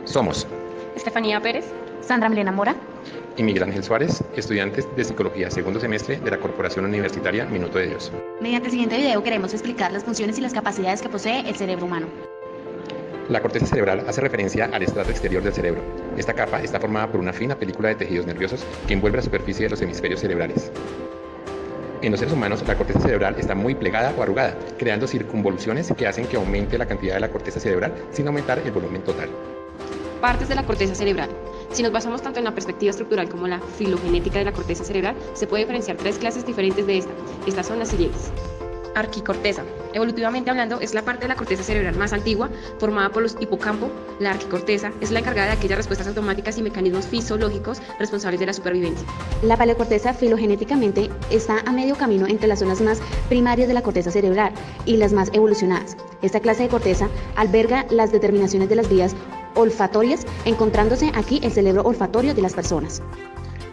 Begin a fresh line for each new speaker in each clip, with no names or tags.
Somos
Estefanía Pérez,
Sandra Milena Mora
y Miguel Ángel Suárez, estudiantes de Psicología segundo semestre de la Corporación Universitaria Minuto de Dios.
Mediante el siguiente video queremos explicar las funciones y las capacidades que posee el cerebro humano.
La corteza cerebral hace referencia al estrato exterior del cerebro. Esta capa está formada por una fina película de tejidos nerviosos que envuelve la superficie de los hemisferios cerebrales. En los seres humanos, la corteza cerebral está muy plegada o arrugada, creando circunvoluciones que hacen que aumente la cantidad de la corteza cerebral sin aumentar el volumen total.
partes de la corteza cerebral. Si nos basamos tanto en la perspectiva estructural como en la filogenética de la corteza cerebral, se puede diferenciar tres clases diferentes de esta. Estas son las siguientes. Arquicorteza. Evolutivamente hablando, es la parte de la corteza cerebral más antigua, formada por los hipocampo. La arquicorteza es la encargada de aquellas respuestas automáticas y mecanismos fisiológicos responsables de la supervivencia.
La paleocorteza filogenéticamente está a medio camino entre las zonas más primarias de la corteza cerebral y las más evolucionadas. Esta clase de corteza alberga las determinaciones de las vías olfatorias, encontrándose aquí el cerebro olfatorio de las personas.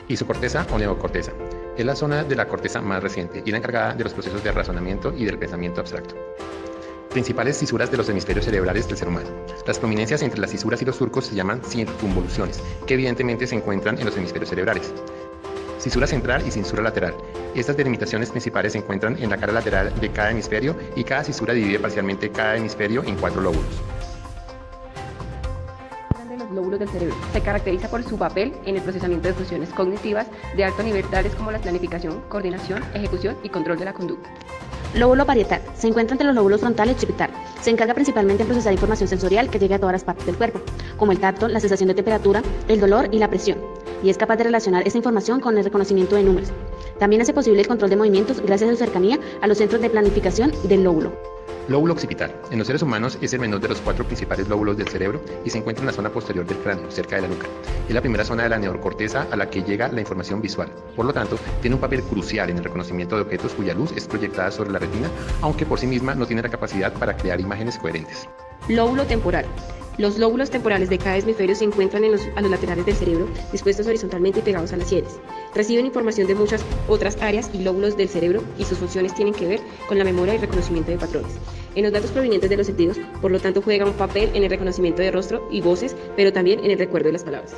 Isocorteza o neocorteza. Es la zona de la corteza más reciente y la encargada de los procesos de razonamiento y del pensamiento abstracto. Principales cisuras de los hemisferios cerebrales del ser humano. Las prominencias entre las cisuras y los surcos se llaman circunvoluciones, que evidentemente se encuentran en los hemisferios cerebrales. Cisura central y cisura lateral. Estas delimitaciones principales se encuentran en la cara lateral de cada hemisferio y cada cisura divide parcialmente cada hemisferio en 4 lóbulos.
Los lóbulos del cerebro. Se caracteriza por su papel en el procesamiento de funciones cognitivas de alto nivel tales como la planificación, coordinación, ejecución y control de la conducta.
Lóbulo parietal. Se encuentra entre los lóbulos frontal y occipital. Se encarga principalmente en procesar información sensorial que llega a todas las partes del cuerpo, como el tacto, la sensación de temperatura, el dolor y la presión, y es capaz de relacionar esa información con el reconocimiento de números. También hace posible el control de movimientos gracias a su cercanía a los centros de planificación del lóbulo.
Lóbulo occipital. En los seres humanos es el menor de los 4 principales lóbulos del cerebro y se encuentra en la zona posterior del cráneo, cerca de la nuca. Es la primera zona de la neocorteza a la que llega la información visual. Por lo tanto, tiene un papel crucial en el reconocimiento de objetos cuya luz es proyectada sobre la retina, aunque por sí misma no tiene la capacidad para crear imágenes coherentes.
Lóbulo temporal. Los lóbulos temporales de cada hemisferio se encuentran a los laterales del cerebro, dispuestos horizontalmente y pegados a las sienes. Reciben información de muchas otras áreas y lóbulos del cerebro y sus funciones tienen que ver con la memoria y reconocimiento de patrones. En los datos provenientes de los sentidos, por lo tanto, juega un papel en el reconocimiento de rostro y voces, pero también en el recuerdo de las palabras.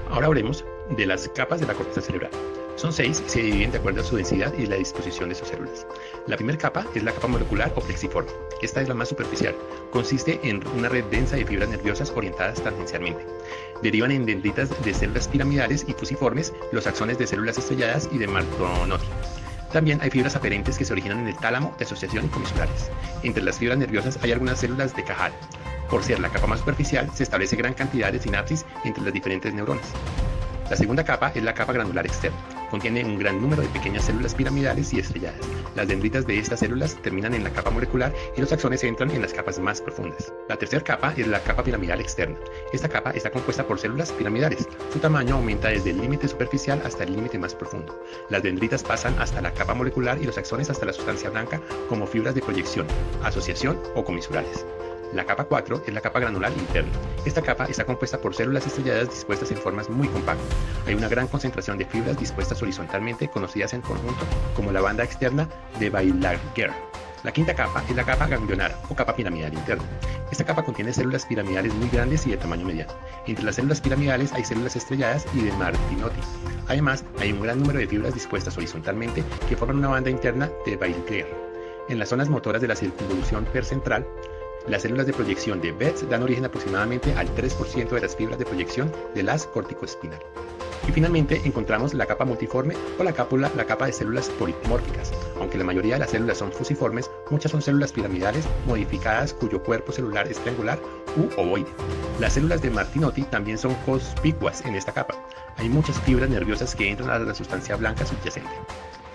Ahora hablemos de las capas de la corteza cerebral. Son 6 y se dividen de acuerdo a su densidad y la disposición de sus células. La primera capa es la capa molecular o plexiforme. Esta es la más superficial. Consiste en una red densa de fibras nerviosas orientadas tangencialmente. Derivan en dendritas de células piramidales y fusiformes, los axones de células estrelladas y de Marconi. También hay fibras aferentes que se originan en el tálamo de asociación y comisurares. Entre las fibras nerviosas hay algunas células de Cajal. Por ser la capa más superficial, se establece gran cantidad de sinapsis entre las diferentes neuronas. La segunda capa es la capa granular externa. Contiene un gran número de pequeñas células piramidales y estrelladas. Las dendritas de estas células terminan en la capa molecular y los axones entran en las capas más profundas. La tercera capa es la capa piramidal externa. Esta capa está compuesta por células piramidales. Su tamaño aumenta desde el límite superficial hasta el límite más profundo. Las dendritas pasan hasta la capa molecular y los axones hasta la sustancia blanca como fibras de proyección, asociación o comisurales. La capa 4 es la capa granular interna. Esta capa está compuesta por células estrelladas dispuestas en formas muy compactas. Hay una gran concentración de fibras dispuestas horizontalmente, conocidas en conjunto como la banda externa de Baillargeon. La quinta capa es la capa ganglionar o capa piramidal interna. Esta capa contiene células piramidales muy grandes y de tamaño mediano. Entre las células piramidales hay células estrelladas y de Martinotti. Además, hay un gran número de fibras dispuestas horizontalmente que forman una banda interna de Baillargeon. En las zonas motoras de la circunvolución percentral, las células de proyección de Betz dan origen aproximadamente al 3% de las fibras de proyección del haz corticoespinal. Y finalmente encontramos la capa multiforme o la capa de células polimórficas. Aunque la mayoría de las células son fusiformes, muchas son células piramidales modificadas cuyo cuerpo celular es triangular u ovoide. Las células de Martinotti también son conspicuas en esta capa. Hay muchas fibras nerviosas que entran a la sustancia blanca subyacente.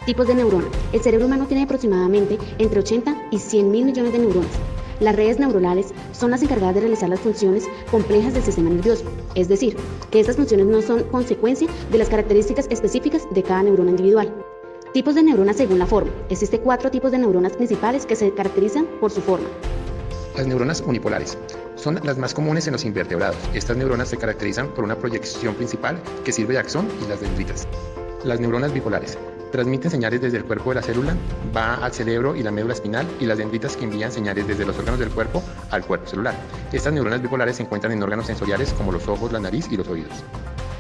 Tipos de neurona. El cerebro humano tiene aproximadamente entre 80 y 100 mil millones de neuronas. Las redes neuronales son las encargadas de realizar las funciones complejas del sistema nervioso, es decir, que estas funciones no son consecuencia de las características específicas de cada neurona individual. Tipos de neuronas según la forma. Existen 4 tipos de neuronas principales que se caracterizan por su forma.
Las neuronas unipolares son las más comunes en los invertebrados. Estas neuronas se caracterizan por una proyección principal que sirve de axón y las dendritas. Las neuronas bipolares Transmiten señales desde el cuerpo de la célula, va al cerebro y la médula espinal, y las dendritas que envían señales desde los órganos del cuerpo al cuerpo celular. Estas neuronas bipolares se encuentran en órganos sensoriales como los ojos, la nariz y los oídos.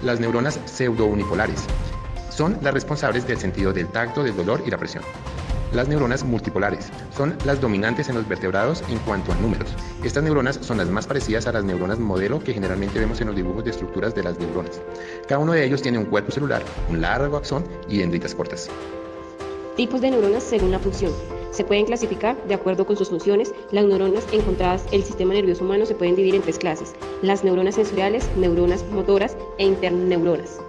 Las neuronas pseudounipolares son las responsables del sentido del tacto, del dolor y la presión. Las neuronas multipolares son las dominantes en los vertebrados en cuanto a números. Estas neuronas son las más parecidas a las neuronas modelo que generalmente vemos en los dibujos de estructuras de las neuronas. Cada uno de ellos tiene un cuerpo celular, un largo axón y dendritas cortas.
Tipos de neuronas según la función. Se pueden clasificar de acuerdo con sus funciones. Las neuronas encontradas en el sistema nervioso humano se pueden dividir en 3 clases: las neuronas sensoriales, neuronas motoras e interneuronas.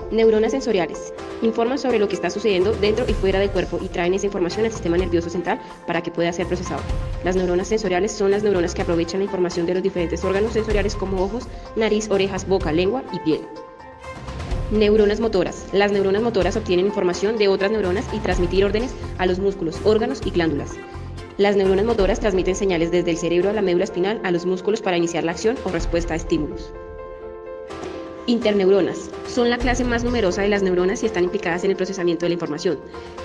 Neuronas sensoriales. Informan sobre lo que está sucediendo dentro y fuera del cuerpo y traen esa información al sistema nervioso central para que pueda ser procesado. Las neuronas sensoriales son las neuronas que aprovechan la información de los diferentes órganos sensoriales como ojos, nariz, orejas, boca, lengua y piel. Neuronas motoras. Las neuronas motoras obtienen información de otras neuronas y transmitir órdenes a los músculos, órganos y glándulas. Las neuronas motoras transmiten señales desde el cerebro a la médula espinal a los músculos para iniciar la acción o respuesta a estímulos. Interneuronas. Son la clase más numerosa de las neuronas y están implicadas en el procesamiento de la información,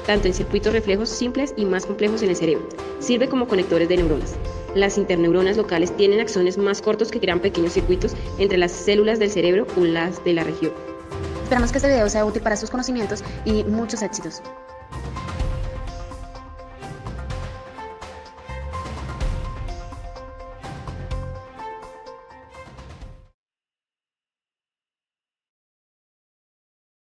tanto en circuitos reflejos simples y más complejos en el cerebro. Sirve como conectores de neuronas. Las interneuronas locales tienen axones más cortos que crean pequeños circuitos entre las células del cerebro o las de la región.
Esperamos que este video sea útil para sus conocimientos y muchos éxitos.